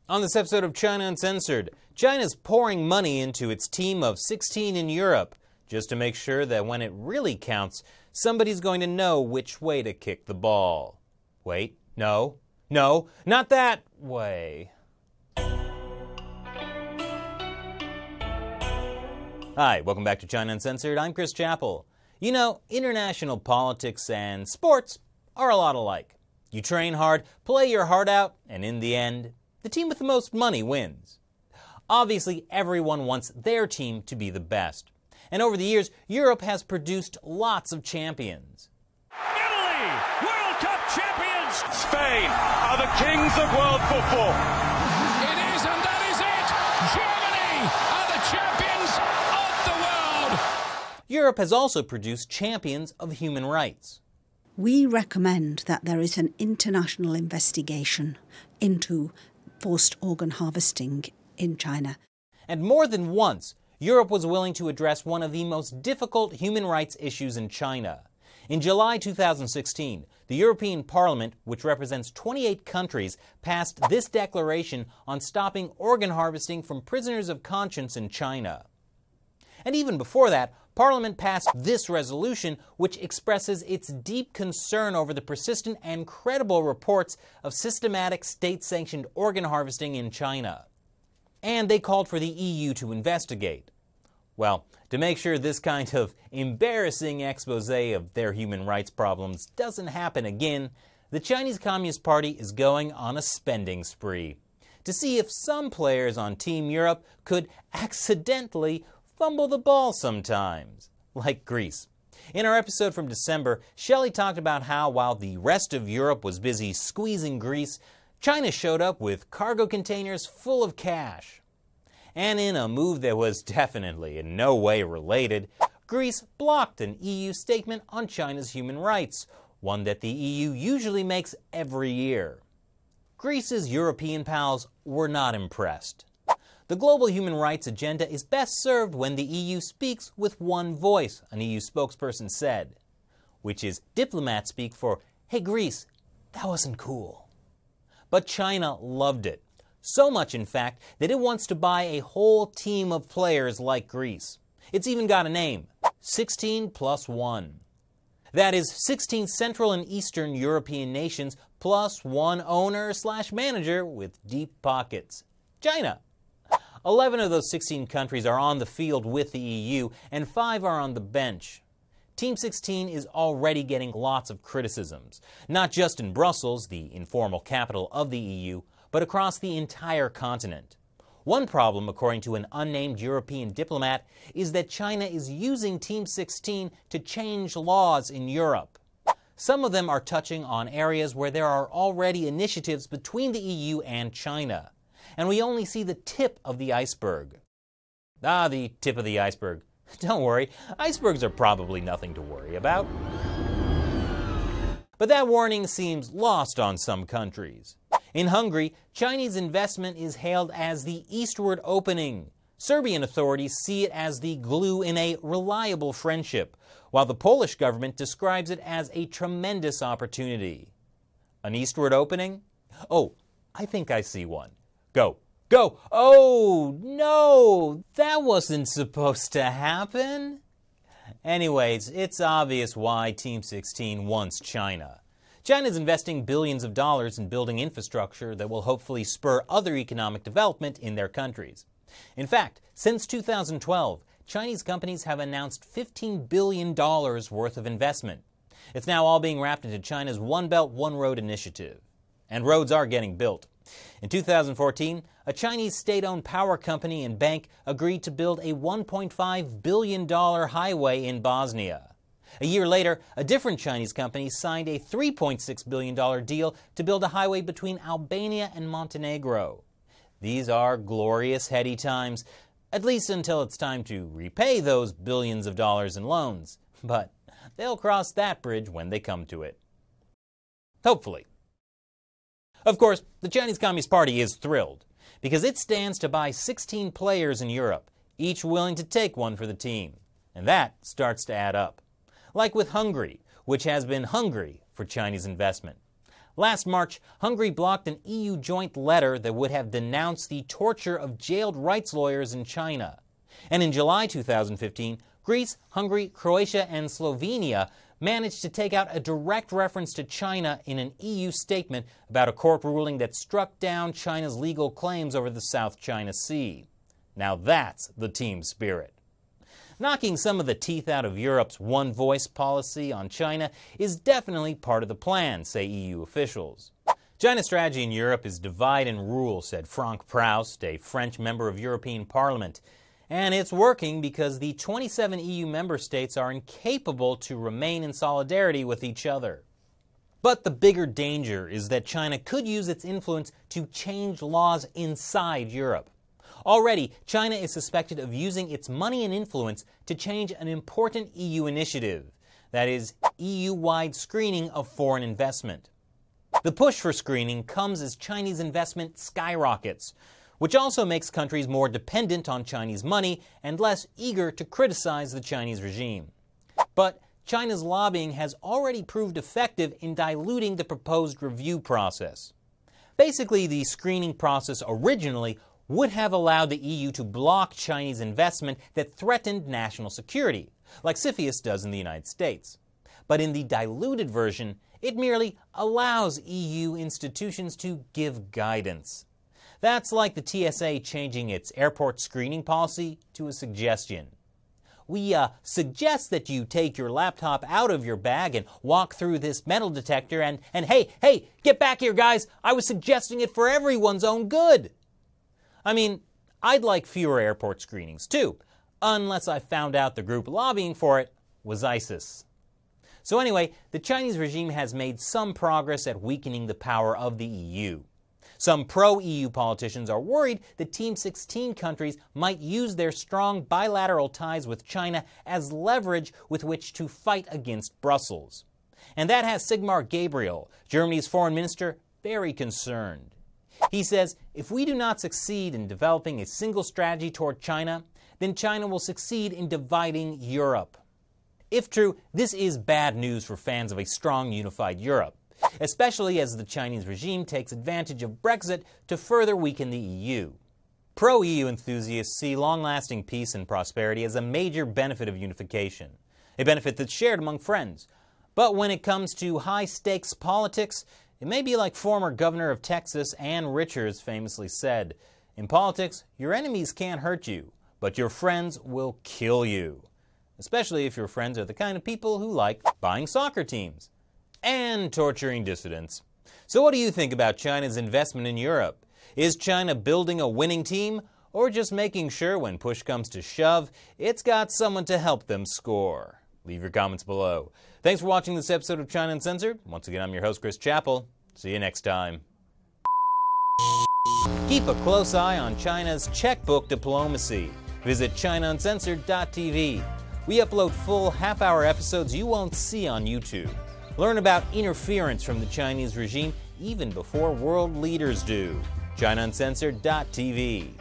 On this episode of China Uncensored, China's pouring money into its team of 16 in Europe, just to make sure that when it really counts, somebody's going to know which way to kick the ball. Wait, no, not that way. Hi, welcome back to China Uncensored. I'm Chris Chappell. You know, international politics and sports are a lot alike. You train hard, play your heart out, and in the end, the team with the most money wins. Obviously, everyone wants their team to be the best. And over the years, Europe has produced lots of champions. Italy, World Cup champions! Spain are the kings of world football. It is, and that is it! Germany are the champions of the world! Europe has also produced champions of human rights. We recommend that there is an international investigation into forced organ harvesting in China. And more than once, Europe was willing to address one of the most difficult human rights issues in China. In July 2016, the European Parliament, which represents 28 countries, passed this declaration on stopping organ harvesting from prisoners of conscience in China. And even before that, Parliament passed this resolution, which expresses its deep concern over the persistent and credible reports of systematic state-sanctioned organ harvesting in China. And they called for the EU to investigate. Well, to make sure this kind of embarrassing expose of their human rights problems doesn't happen again, the Chinese Communist Party is going on a spending spree to see if some players on Team Europe could accidentally fumble the ball sometimes, like Greece. In our episode from December, Shelley talked about how, while the rest of Europe was busy squeezing Greece, China showed up with cargo containers full of cash. And in a move that was definitely in no way related, Greece blocked an EU statement on China's human rights, one that the EU usually makes every year. Greece's European pals were not impressed. The global human rights agenda is best served when the EU speaks with one voice, an EU spokesperson said, which is diplomat speak for, hey Greece, that wasn't cool. But China loved it. So much, in fact, that it wants to buy a whole team of players like Greece. It's even got a name, 16 plus 1. That is 16 Central and Eastern European nations plus one owner/manager with deep pockets, China. 11 of those 16 countries are on the field with the EU, and 5 are on the bench. Team 16 is already getting lots of criticisms, not just in Brussels, the informal capital of the EU, but across the entire continent. One problem, according to an unnamed European diplomat, is that China is using Team 16 to change laws in Europe. Some of them are touching on areas where there are already initiatives between the EU and China. And we only see the tip of the iceberg. The tip of the iceberg. Don't worry, icebergs are probably nothing to worry about. But that warning seems lost on some countries. In Hungary, Chinese investment is hailed as the eastward opening. Serbian authorities see it as the glue in a reliable friendship, while the Polish government describes it as a tremendous opportunity. An eastward opening? Oh, I think I see one. Go. Go! Oh, no! That wasn't supposed to happen. Anyways, it's obvious why Team 16 wants China. China's investing billions of dollars in building infrastructure that will hopefully spur other economic development in their countries. In fact, since 2012, Chinese companies have announced $15 billion worth of investment. It's now all being wrapped into China's One Belt, One Road initiative. And roads are getting built. In 2014, a Chinese state-owned power company and bank agreed to build a $1.5 billion highway in Bosnia. A year later, a different Chinese company signed a $3.6 billion deal to build a highway between Albania and Montenegro. These are glorious, heady times, at least until it's time to repay those billions of dollars in loans. But they'll cross that bridge when they come to it. Hopefully. Of course, the Chinese Communist Party is thrilled, because it stands to buy 16 players in Europe, each willing to take one for the team. And that starts to add up. Like with Hungary, which has been hungry for Chinese investment. Last March, Hungary blocked an EU joint letter that would have denounced the torture of jailed rights lawyers in China. And in July 2015, Greece, Hungary, Croatia, and Slovenia managed to take out a direct reference to China in an EU statement about a court ruling that struck down China's legal claims over the South China Sea. Now that's the team spirit. Knocking some of the teeth out of Europe's one-voice policy on China is definitely part of the plan, say EU officials. China's strategy in Europe is divide and rule, said Franck Proust, a French member of European Parliament. And it's working because the 27 EU member states are incapable to remain in solidarity with each other. But the bigger danger is that China could use its influence to change laws inside Europe. Already, China is suspected of using its money and influence to change an important EU initiative, that is, EU-wide screening of foreign investment. The push for screening comes as Chinese investment skyrockets, which also makes countries more dependent on Chinese money and less eager to criticize the Chinese regime. But China's lobbying has already proved effective in diluting the proposed review process. Basically, the screening process originally would have allowed the EU to block Chinese investment that threatened national security, like CFIUS does in the United States. But in the diluted version, it merely allows EU institutions to give guidance. That's like the TSA changing its airport screening policy to a suggestion. We suggest that you take your laptop out of your bag and walk through this metal detector and hey, get back here, guys! I was suggesting it for everyone's own good! I mean, I'd like fewer airport screenings too, unless I found out the group lobbying for it was ISIS. So anyway, the Chinese regime has made some progress at weakening the power of the EU. Some pro-EU politicians are worried that Team 16 countries might use their strong bilateral ties with China as leverage with which to fight against Brussels. And that has Sigmar Gabriel, Germany's foreign minister, very concerned. He says, if we do not succeed in developing a single strategy toward China, then China will succeed in dividing Europe. If true, this is bad news for fans of a strong, unified Europe, especially as the Chinese regime takes advantage of Brexit to further weaken the EU. Pro-EU enthusiasts see long-lasting peace and prosperity as a major benefit of unification, a benefit that's shared among friends. But when it comes to high-stakes politics, it may be like former governor of Texas Ann Richards famously said, "In politics, your enemies can't hurt you, but your friends will kill you." Especially if your friends are the kind of people who like buying soccer teams and torturing dissidents. So what do you think about China's investment in Europe? Is China building a winning team, or just making sure when push comes to shove, it's got someone to help them score? Leave your comments below. Thanks for watching this episode of China Uncensored. Once again, I'm your host, Chris Chappell. See you next time. Keep a close eye on China's checkbook diplomacy. Visit ChinaUncensored.tv. We upload full half-hour episodes you won't see on YouTube. Learn about interference from the Chinese regime even before world leaders do. ChinaUncensored.tv.